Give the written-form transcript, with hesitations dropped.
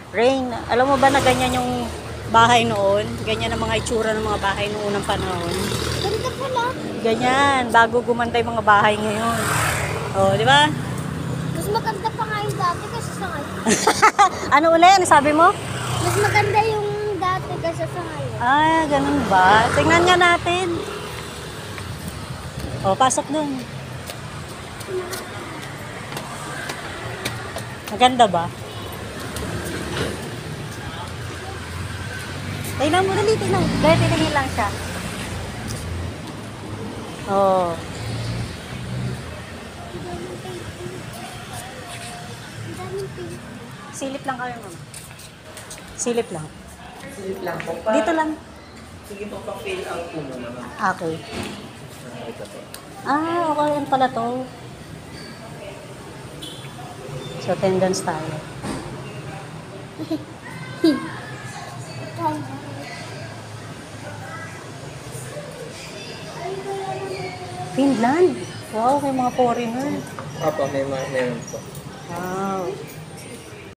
Rain, alam mo ba na ganyan yung bahay noon? Ganyan ang mga itsura ng mga bahay noong unang panahon. Ganda pala. Ganyan, bago gumanda yung mga bahay ngayon. Oh, di ba? Mas maganda pa nga yung dati kasi sa ngayon. Ano ulit? Ano sabi mo? Mas maganda yung dati kasi sa ngayon. Ah, ganun ba? Tingnan nga natin. Oh, pasok dun. Maganda ba? Tingnan mo, dali, tingnan. Dahil titingin lang siya. Oh. Ang daming pink. Silip lang kami, mama. Silip lang. Silip lang po. Dito lang. Sige po, pa-fill out po muna. Okay. Ito po. Ah, okay. Yan pala to. So, attendance tayo. Finland. Wow, kay mga foreigner. Opo, meron po. Wow.